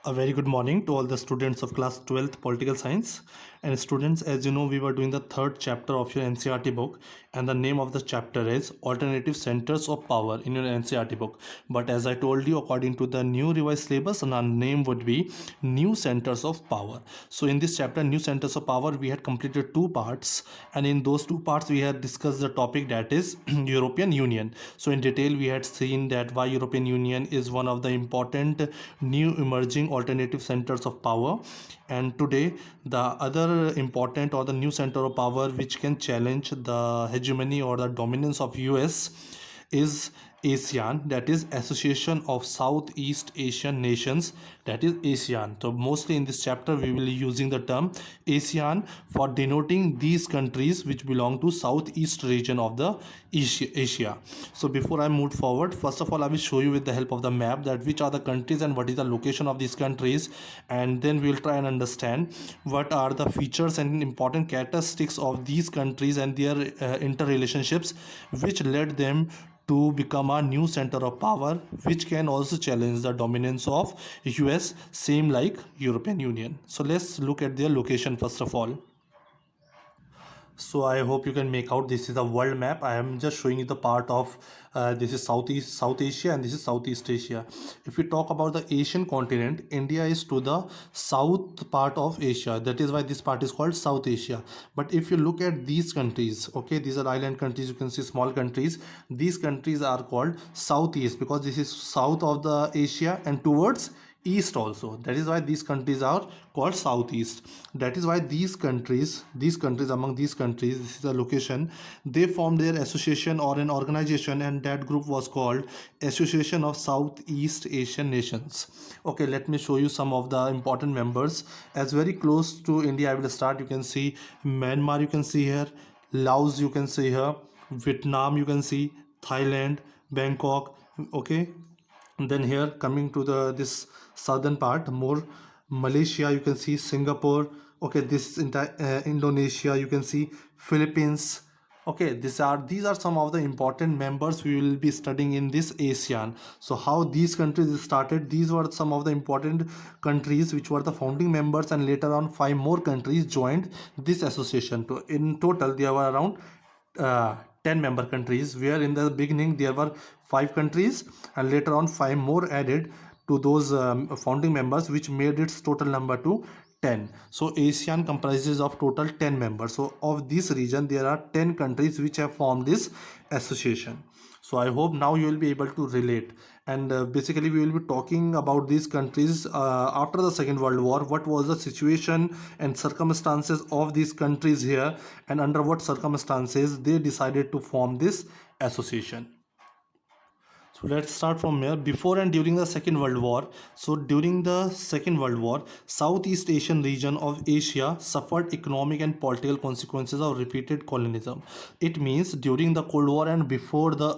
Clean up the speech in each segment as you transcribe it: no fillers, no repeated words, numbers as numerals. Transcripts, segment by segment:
A very good morning to all the students of class 12th political science. And students, as you know, we were doing the third chapter of your NCRT book, and the name of the chapter is Alternative Centers of Power in your NCRT book. But as I told you, according to the new revised syllabus, our name would be New Centers of Power. So in this chapter, New Centers of Power, we had completed two parts, and in those two parts we had discussed the topic, that is European Union. So in detail we had seen that why European Union is one of the important new emerging alternative centers of power, and today the other important or the new center of power which can challenge the hegemony or the dominance of US is ASEAN, that is Association of Southeast Asian Nations, that is ASEAN. So mostly in this chapter we will be using the term ASEAN for denoting these countries which belong to southeast region of the Asia. So before I move forward, first of all I will show you with the help of the map that which are the countries and what is the location of these countries, and then we will try and understand what are the features and important characteristics of these countries and their interrelationships which led them to become a new center of power which can also challenge the dominance of US, same like European Union. So let's look at their location first of all. So I hope you can make out this is a world map. I am just showing you the part of this is South Asia, and this is Southeast Asia. If we talk about the Asian continent, India is to the south part of Asia. That is why this part is called South Asia. But if you look at these countries, okay, these are island countries, you can see small countries. These countries are called Southeast because this is south of the Asia and towards east also. That is why these countries are called southeast. That is why these countries among these countries, this is the location, they formed their association or an organization, and that group was called Association of Southeast Asian Nations. Okay, let me show you some of the important members. As very close to India I will start. You can see Myanmar, you can see here, Laos, you can see here, Vietnam, you can see, Thailand, Bangkok. Okay, then here coming to the this southern part more, Malaysia, you can see, Singapore. Okay, this entire Indonesia, you can see, Philippines. Okay, these are some of the important members we will be studying in this ASEAN. So how these countries started, these were some of the important countries which were the founding members, and later on five more countries joined this association. To in total there were around 10 member countries, where in the beginning there were 5 countries and later on 5 more added to those founding members, which made its total number to 10. So ASEAN comprises of total 10 members. So of this region there are 10 countries which have formed this association. So I hope now you will be able to relate, and basically we will be talking about these countries after the Second World War. What was the situation and circumstances of these countries here, and under what circumstances they decided to form this association. So let's start from here. Before and during the Second World War. So during the Second World War, Southeast Asian region of Asia suffered economic and political consequences of repeated colonialism. It means during the Cold War and before the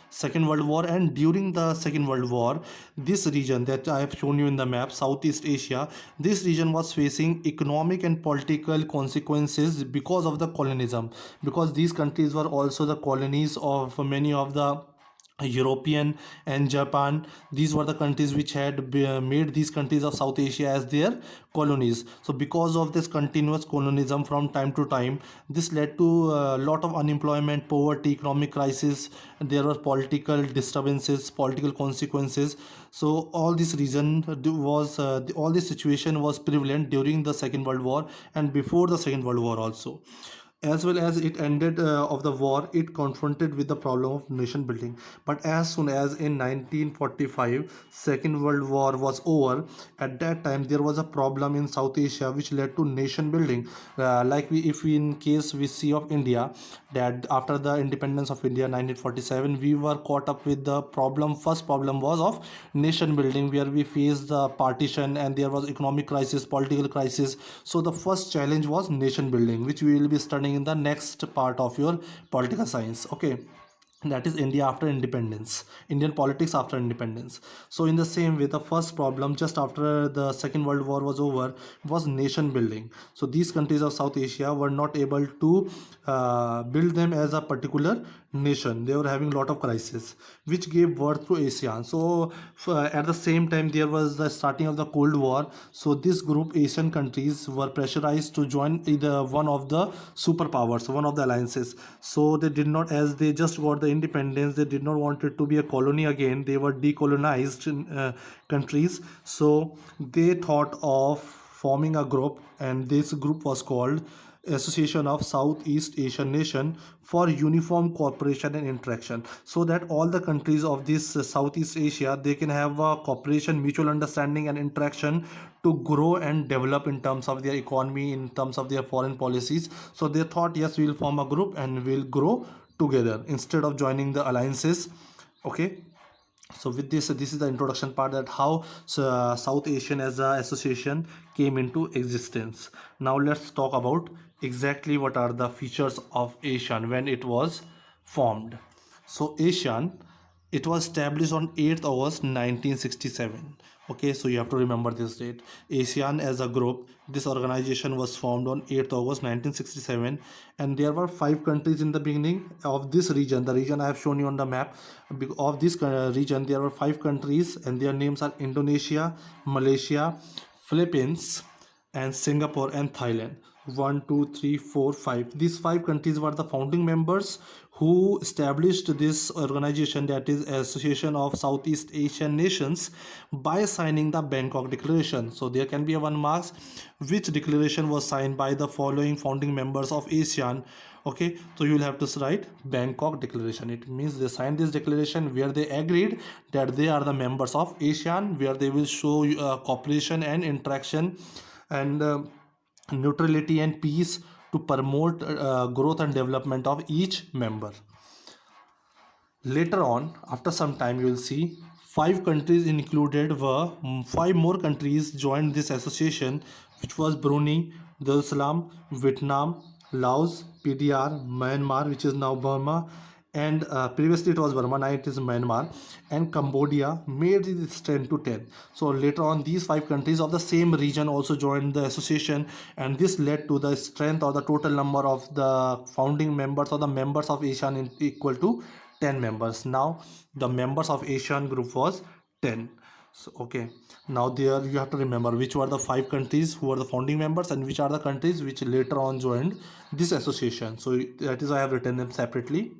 Second World War and during the Second World War, this region that I have shown you in the map, Southeast Asia, this region was facing economic and political consequences because of the colonialism, because these countries were also the colonies of many of the European and Japan. These were the countries which had made these countries of South Asia as their colonies. So because of this continuous colonialism from time to time, this led to a lot of unemployment, poverty, economic crisis. There were political disturbances, political consequences. So all this reason was all this situation was prevalent during the Second World War and before the Second World War also. As well as it ended of the war, it confronted with the problem of nation building. But as soon as in 1945 Second World War was over, at that time there was a problem in South Asia which led to nation building. If we in case we see of India, that after the independence of India 1947, we were caught up with the problem. First problem was of nation building, where we faced the partition and there was economic crisis, political crisis. So the first challenge was nation building, which we will be studying in the next part of your political science. Okay, that is India after independence, Indian politics after independence. So in the same way, the first problem just after the Second World War was over was nation building. So these countries of South Asia were not able to build them as a particular nation. They were having a lot of crisis, which gave birth to ASEAN. So at the same time, there was the starting of the Cold War. So this group, Asian countries, were pressurized to join either one of the superpowers, one of the alliances. So they did not, as they just got the independence, they did not want it to be a colony again. They were decolonized countries. So they thought of forming a group, and this group was called Association of Southeast Asian Nation for Uniform Cooperation and Interaction, so that all the countries of this Southeast Asia, they can have a cooperation, mutual understanding and interaction to grow and develop in terms of their economy, in terms of their foreign policies. So they thought, yes, we'll form a group and we'll grow together instead of joining the alliances. Okay, so with this is the introduction part, that how South Asian as a association came into existence. Now let's talk about exactly what are the features of ASEAN when it was formed. So ASEAN, it was established on 8th August 1967. Okay, so you have to remember this date. ASEAN as a group, this organization was formed on 8th August 1967, and there were 5 countries in the beginning of this region. The region I have shown you on the map. Of this region, there were 5 countries, and their names are Indonesia, Malaysia, Philippines, and Singapore and Thailand. 1, 2, 3, 4, 5. These 5 countries were the founding members who established this organization, that is Association of Southeast Asian Nations, by signing the Bangkok Declaration. So there can be a 1 marks. Which declaration was signed by the following founding members of ASEAN? Okay, so you will have to write Bangkok Declaration. It means they signed this declaration where they agreed that they are the members of ASEAN, where they will show cooperation and interaction and neutrality and peace to promote growth and development of each member. Later on, after some time, you will see 5 countries included were 5 more countries joined this association, which was Brunei Darussalam, Vietnam, Laos, PDR, Myanmar, which is now Burma, and previously it was Burma, now it is Myanmar, and Cambodia made it 10 to 10. So later on, these 5 countries of the same region also joined the association, and this led to the strength or the total number of the founding members or the members of ASEAN equal to 10 members. Now the members of ASEAN group was 10. So okay, now there you have to remember which were the 5 countries who were the founding members and which are the countries which later on joined this association. So that is why I have written them separately.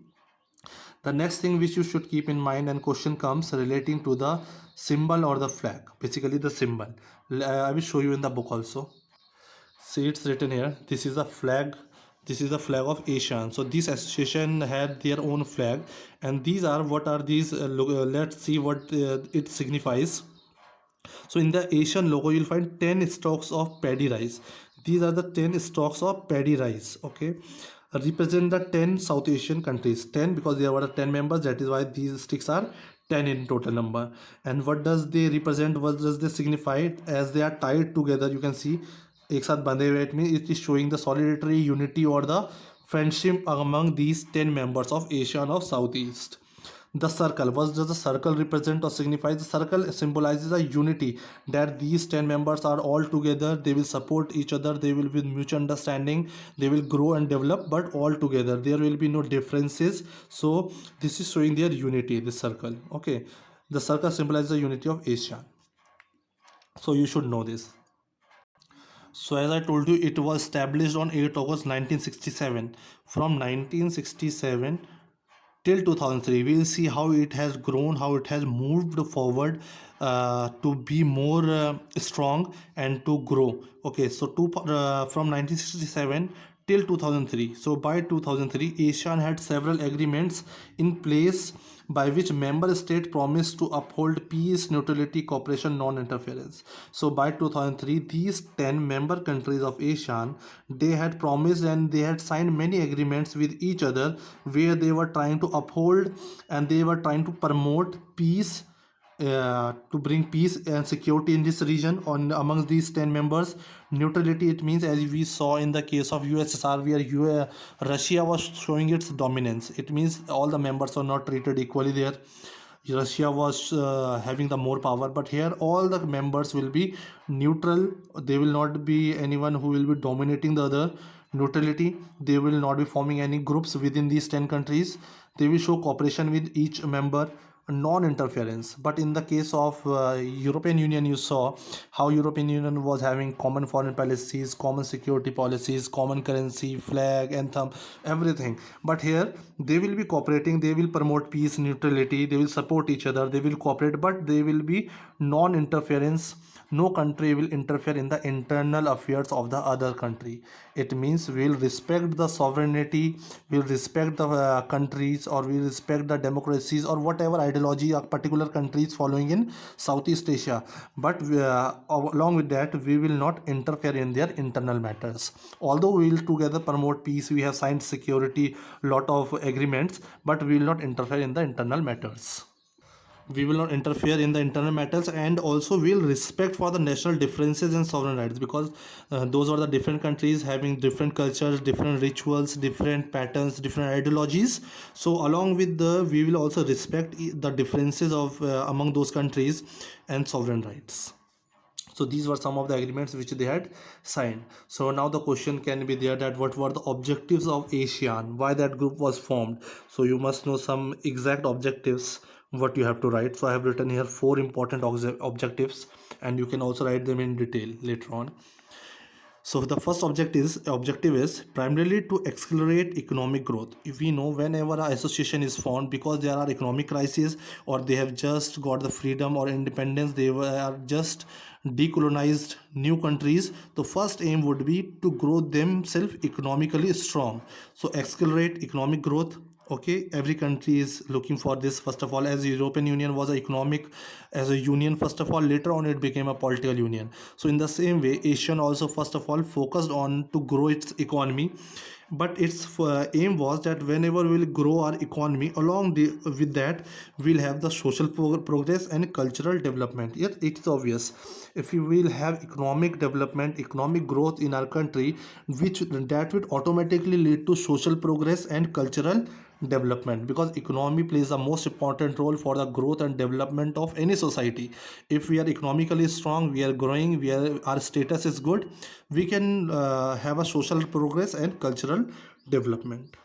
The next thing which you should keep in mind, and question comes relating to the symbol or the flag, basically the symbol. I will show you in the book also. See, it's written here, this is a flag, this is the flag of ASEAN. So this association had their own flag, and these are, what are these, let's see what it signifies. So in the Asian logo, you'll find 10 stalks of paddy rice. These are the 10 stalks of paddy rice. Okay, represent the 10 South Asian countries. 10 because there were 10 members. That is why these sticks are 10 in total number. And what does they represent? What does they signify? As they are tied together, you can see एक साथ बंधे हुए. It means it is showing the solidarity, unity, or the friendship among these 10 members of ASEAN of Southeast. The circle, what does the circle represent or signify? The circle symbolizes a unity, that these 10 members are all together, they will support each other, they will with mutual understanding, they will grow and develop, but all together, there will be no differences. So this is showing their unity, this circle. Okay, the circle symbolizes the unity of ASEAN, so you should know this. So as I told you, it was established on 8th August 1967. From 1967 till 2003, we will see how it has grown, how it has moved forward to be more strong and to grow. Okay, so from 1967 till 2003. So by 2003, ASEAN had several agreements in place by which member state promised to uphold peace, neutrality, cooperation, non-interference. So by 2003, these 10 member countries of ASEAN, they had promised and they had signed many agreements with each other, where they were trying to uphold and they were trying to promote peace, to bring peace and security in this region on amongst these 10 members. Neutrality, it means, as we saw in the case of USSR, where Russia was showing its dominance. It means all the members are not treated equally there. Russia was having the more power, but here all the members will be neutral. There will not be anyone who will be dominating the other. Neutrality, they will not be forming any groups within these 10 countries. They will show cooperation with each member, non-interference. But in the case of European Union, you saw how European Union was having common foreign policies, common security policies, common currency, flag, anthem, everything. But here they will be cooperating, they will promote peace, neutrality, they will support each other, they will cooperate, but they will be non-interference. No country will interfere in the internal affairs of the other country. It means we will respect the sovereignty, we will respect the countries, or we will respect the democracies or whatever ideology a particular country is following in Southeast Asia. But along with that, we will not interfere in their internal matters. Although we will together promote peace, we have signed security lot of agreements, but we will not interfere in the internal matters. We will not interfere in the internal matters, and also we'll respect for the national differences and sovereign rights, because those are the different countries having different cultures, different rituals, different patterns, different ideologies. So along with the, we will also respect the differences of among those countries and sovereign rights. So these were some of the agreements which they had signed. So now the question can be there, that what were the objectives of ASEAN, why that group was formed. So you must know some exact objectives what you have to write. So I have written here 4 important objectives, and you can also write them in detail later on. So the first objective is primarily to accelerate economic growth. If we know, whenever an association is formed, because there are economic crises, or they have just got the freedom or independence, they are just decolonized new countries, the first aim would be to grow themselves economically strong. So accelerate economic growth. Okay, every country is looking for this. First of all, as European Union was as a union, first of all, later on it became a political union. So in the same way, ASEAN also first of all focused on to grow its economy, but its aim was that whenever we'll grow our economy, with that we'll have the social progress and cultural development. Yet it is obvious, if we will have economic development, economic growth in our country, that would automatically lead to social progress and cultural development, because economy plays the most important role for the growth and development of any society. If we are economically strong, we are growing, our status is good, we can have a social progress and cultural development.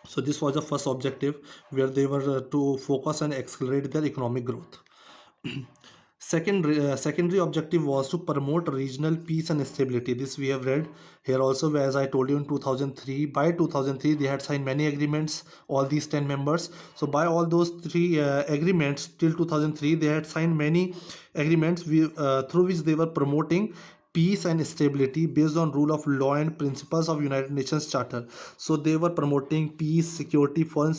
So this was the first objective, where they were to focus and accelerate their economic growth. Secondary objective was to promote regional peace and stability. This we have read here also, as I told you, in 2003. By 2003, they had signed many agreements, all these 10 members. So by all those 3 agreements till 2003, they had signed many agreements through which they were promoting peace and stability based on rule of law and principles of United Nations Charter. So they were promoting peace, security, foreign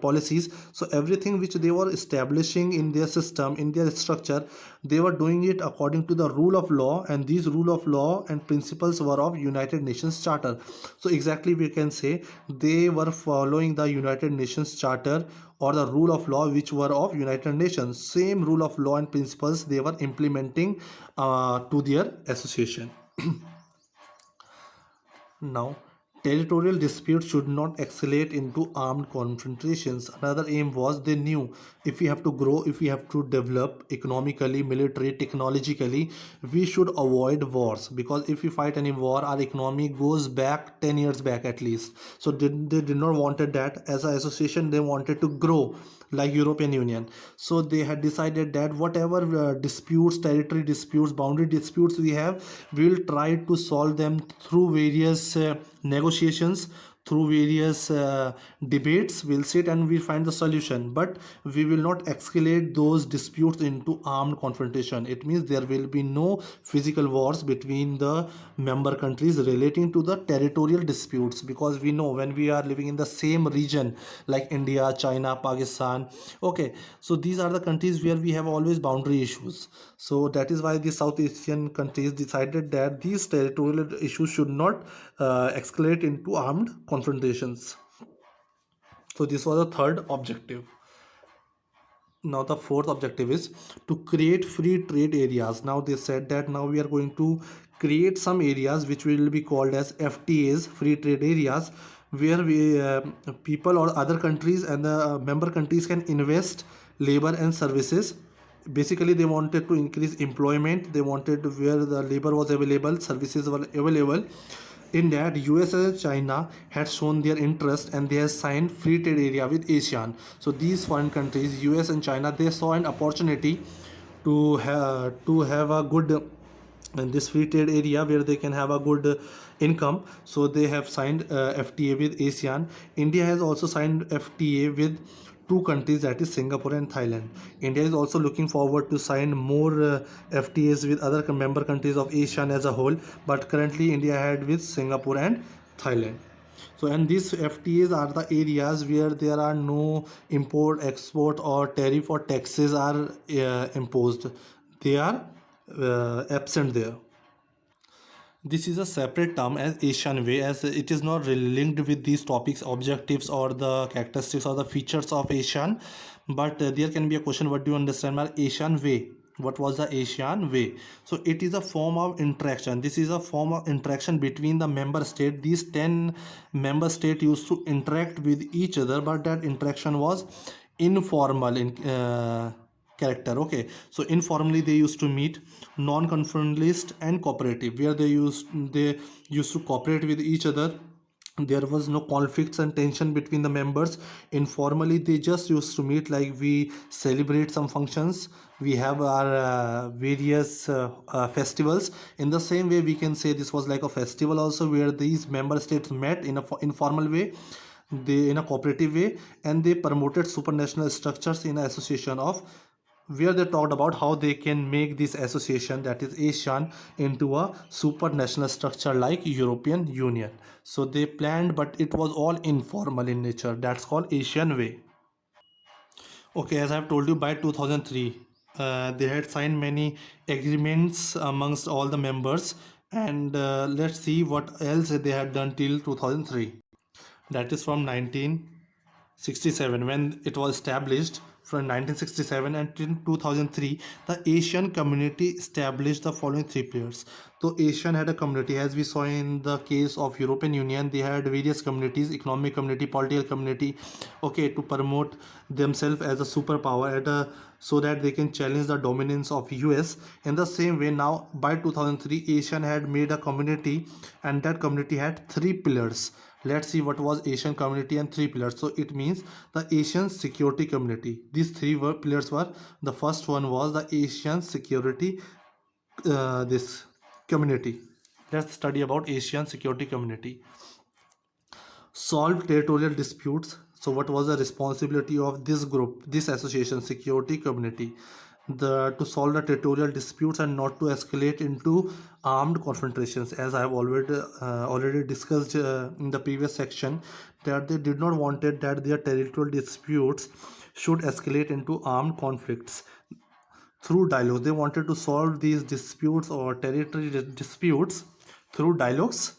policies. So everything which they were establishing in their system, in their structure, they were doing it according to the rule of law, and these rule of law and principles were of United Nations Charter. So exactly we can say they were following the United Nations Charter or the rule of law which were of United Nations. Same rule of law and principles they were implementing to their association. Now, territorial disputes should not escalate into armed confrontations. Another aim was, they knew, if we have to grow, if we have to develop economically, military, technologically, we should avoid wars, because if we fight any war, our economy goes back 10 years back at least. So they did not wanted that. As an association, they wanted to grow like European Union. So they had decided that whatever disputes, territory disputes, boundary disputes we have, we will try to solve them through various negotiations, through various debates. We'll sit and we'll find the solution, but we will not escalate those disputes into armed confrontation. It means there will be no physical wars between the member countries relating to the territorial disputes, because we know when we are living in the same region like India, China, Pakistan, okay, so these are the countries where we have always boundary issues. So that is why the South Asian countries decided that these territorial issues should not escalate into armed confrontations. So this was the third objective. Now the fourth objective is to create free trade areas. Now they said that now we are going to create some areas which will be called as FTAs, free trade areas, where people or other countries and the member countries can invest labor and services. Basically they wanted to increase employment, they wanted where the labor was available, services were available, In that, US and China had shown their interest and they have signed free trade area with ASEAN. So these foreign countries, US and China, they saw an opportunity to have a good in this free trade area where they can have a good income. So they have signed FTA with ASEAN. India has also signed FTA with two countries, that is Singapore and Thailand. India is also looking forward to sign more FTAs with other member countries of ASEAN as a whole, but currently India had with Singapore and Thailand. So, and these FTAs are the areas where there are no import, export, or tariff or taxes are imposed. They are absent there. This is a separate term as Asian way, as it is not linked with these topics, objectives, or the characteristics or the features of Asian. But there can be a question: what do you understand by Asian way? What was the Asian way? So it is a form of interaction. This is a form of interaction between the member state. These 10 member state used to interact with each other, but that interaction was informal in character. Okay, so informally they used to meet, non-conformist and cooperative, where they used to cooperate with each other. There was no conflicts and tension between the members. Informally they just used to meet, like we celebrate some functions, we have our various festivals. In the same way, we can say this was like a festival also, where these member states met in a informal way, they in a cooperative way, and they promoted supranational structures in association of, where they talked about how they can make this association, that is ASEAN, into a supranational structure like European Union. So they planned, but it was all informal in nature. That's called Asian way. Okay, as I've told you, by 2003, they had signed many agreements amongst all the members, and let's see what else they had done till 2003. That is from 1967, when it was established. From 1967 and in 2003, the Asian community established the following three pillars. So Asian had a community, as we saw in the case of European Union, they had various communities: economic community, political community, okay, to promote themselves as a superpower at a, so that they can challenge the dominance of US. In the same way, now by 2003, Asian had made a community, and that community had three pillars. Let's see what was Asian community and three pillars. So it means the Asian security community. These pillars were: the first one was the Asian security this community. Let's study about Asian security community. Solve territorial disputes. So what was the responsibility of this group, this association, security community? To solve the territorial disputes and not to escalate into armed confrontations, as I have already discussed in the previous section, that they did not wanted that their territorial disputes should escalate into armed conflicts. Through dialogues, they wanted to solve these disputes or territory disputes through dialogues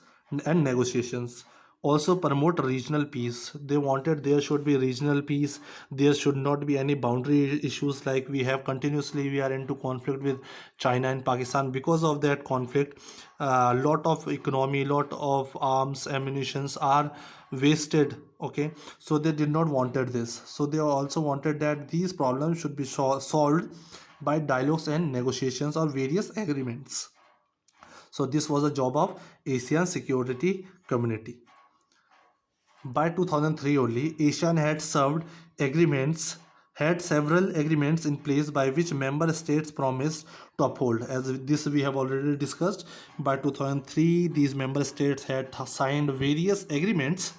and negotiations. Also promote regional peace. They wanted there should be regional peace. There should not be any boundary issues, like we are into conflict with China and Pakistan. Because of that conflict, lot of economy, lot of arms, ammunitions are wasted. Okay, so they did not wanted this. So they also wanted that these problems should be solved by dialogues and negotiations or various agreements. So this was a job of ASEAN security community. By 2003 only, ASEAN had several agreements in place by which member states promised to uphold. As this we have already discussed, by 2003 these member states had signed various agreements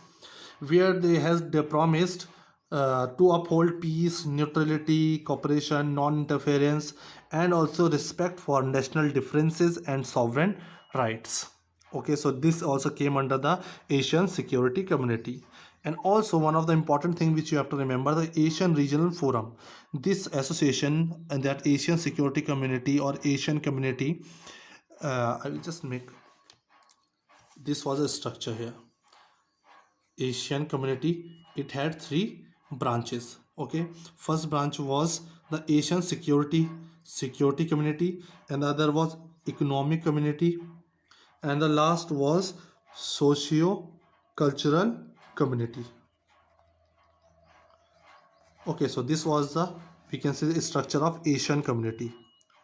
where they promised to uphold peace, neutrality, cooperation, non-interference, and also respect for national differences and sovereign rights. Okay, so this also came under the Asian security community. And also one of the important thing which you have to remember, the Asian Regional Forum. This association and that Asian security community or Asian community, I will just make, this was a structure here. Asian community, it had three branches. Okay, first branch was the Asian security community, and the other was economic community, and the last was socio cultural community. Okay, so this was the, we can say, the structure of Asian community,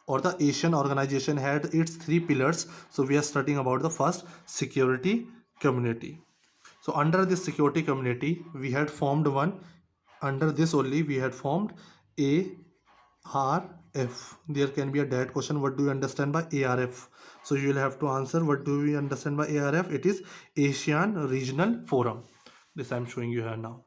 or the Asian organization had its three pillars. So we are studying about the first, security community. So under this security community, we had formed one. Under this only, we had formed ARF. There can be a direct question. What do you understand by ARF? So you will have to answer. What do we understand by ARF? It is ASEAN Regional Forum. This I am showing you here now.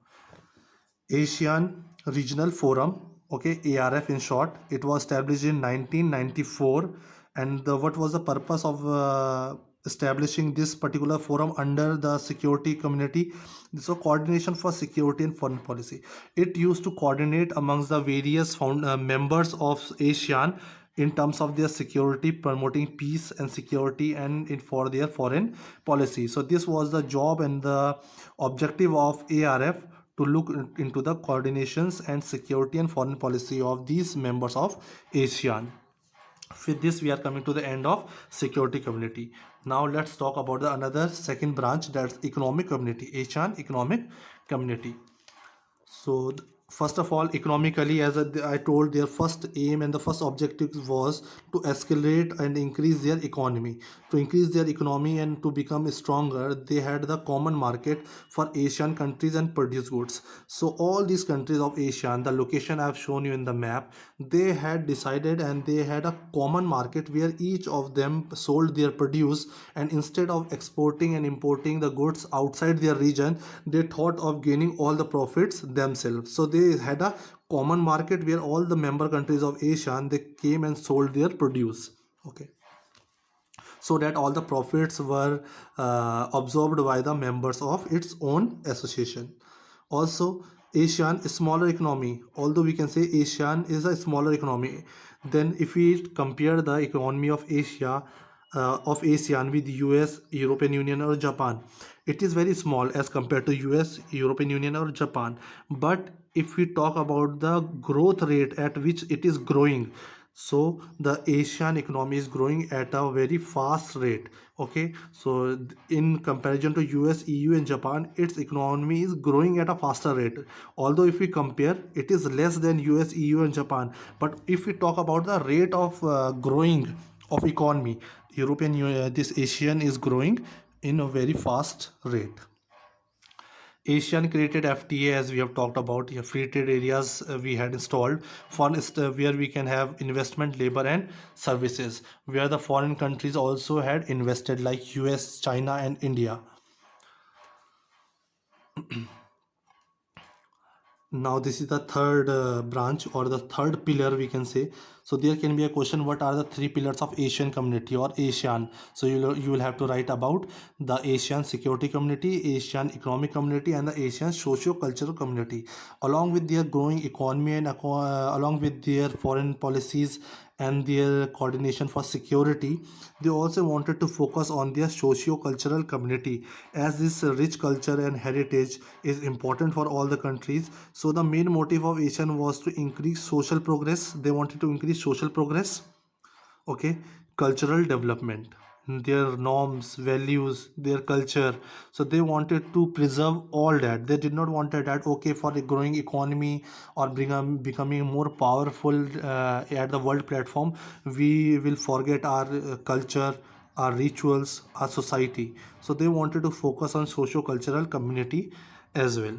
ASEAN Regional Forum, okay, ARF in short. It was established in 1994, and what was the purpose of establishing this particular forum under the security community? So coordination for security and foreign policy. It used to coordinate amongst the various members of ASEAN in terms of their security, promoting peace and security, and for their foreign policy. So this was the job and the objective of ARF, to look into the coordinations and security and foreign policy of these members of ASEAN. With this, we are coming to the end of security community. Now let's talk about the another second branch, that's economic community, ASEAN Economic Community. So first of all, economically, as I told, their first aim and the first objective was to escalate and increase their economy. To increase their economy and to become stronger, they had the common market for Asian countries and produce goods. So all these countries of Asia, the location I have shown you in the map, they had decided and they had a common market where each of them sold their produce, and instead of exporting and importing the goods outside their region, they thought of gaining all the profits themselves. So they had a common market where all the member countries of ASEAN, they came and sold their produce, okay, so that all the profits were absorbed by the members of its own association. Also, ASEAN is smaller economy. Although we can say ASEAN is a smaller economy, then if we compare the economy of Asia, of ASEAN with US, European Union or Japan, it is very small as compared to US, European Union or Japan. But if we talk about the growth rate at which it is growing, so the Asian economy is growing at a very fast rate, okay. So in comparison to US, EU and Japan, its economy is growing at a faster rate. Although if we compare, it is less than US, EU and Japan. But if we talk about the rate of growing of economy, this Asian is growing in a very fast rate. ASEAN created FTA, as we have talked about, free trade areas we had installed for where we can have investment, labor and services, where the foreign countries also had invested like US, China and India. Now this is the third branch or the third pillar, we can say. So there can be a question, what are the three pillars of Asian community or ASEAN? So you will have to write about the ASEAN security community, ASEAN economic community and the ASEAN socio-cultural community. Along with their growing economy and along with their foreign policies and their coordination for security, they also wanted to focus on their socio-cultural community, as this rich culture and heritage is important for all the countries. So the main motive of ASEAN was to increase social progress. They wanted to increase social progress, okay, cultural development, their norms, values, their culture. So they wanted to preserve all that. They did not want that, okay, for a growing economy or becoming more powerful at the world platform, we will forget our culture, our rituals, our society. So they wanted to focus on socio-cultural community as well.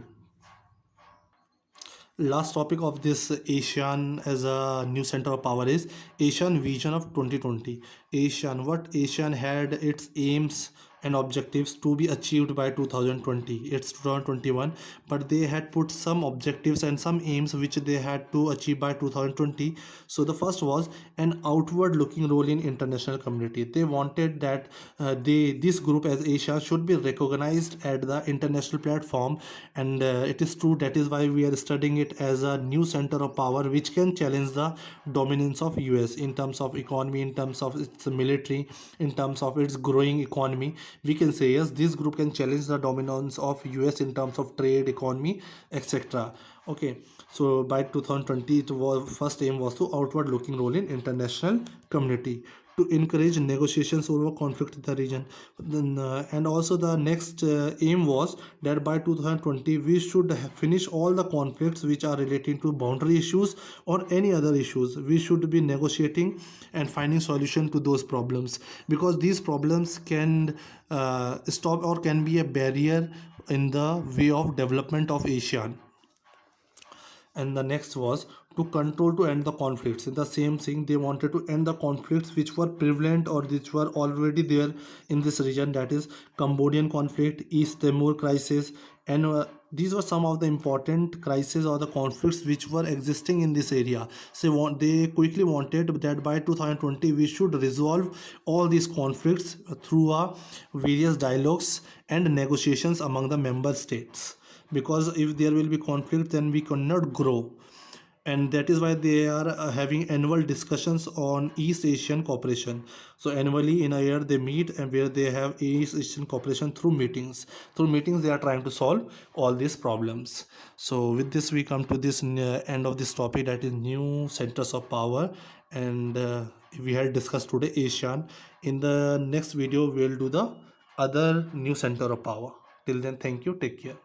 Last topic of this ASEAN as a new center of power is ASEAN vision of 2020. ASEAN, what ASEAN had its aims and objectives to be achieved by 2020. It's 2021, but they had put some objectives and some aims which they had to achieve by 2020. So the first was an outward looking role in international community. They wanted that this group as Asia should be recognized at the international platform, and it is true, that is why we are studying it as a new center of power which can challenge the dominance of US in terms of economy, in terms of its military, in terms of its growing economy. We can say yes, this group can challenge the dominance of US in terms of trade, economy, etc. Okay, so by 2020, it was first aim was to outward looking role in international community to encourage negotiations over conflict in the region. Then, and also the next aim was that by 2020 we should finish all the conflicts which are relating to boundary issues or any other issues. We should be negotiating and finding solution to those problems, because these problems can stop or can be a barrier in the way of development of ASEAN. And the next was to control to end the conflicts. In the same thing, they wanted to end the conflicts which were prevalent or which were already there in this region, that is Cambodian conflict, East Timor crisis, and these were some of the important crises or the conflicts which were existing in this area. So they quickly wanted that by 2020 we should resolve all these conflicts through various dialogues and negotiations among the member states, because if there will be conflict then we cannot grow. And that is why they are having annual discussions on East Asian cooperation. So annually in a year they meet, and where they have East Asian cooperation through meetings they are trying to solve all these problems. So with this we come to this end of this topic, that is new centers of power. And we had discussed today ASEAN. In the next video we'll do the other new center of power. Till then, thank you, take care.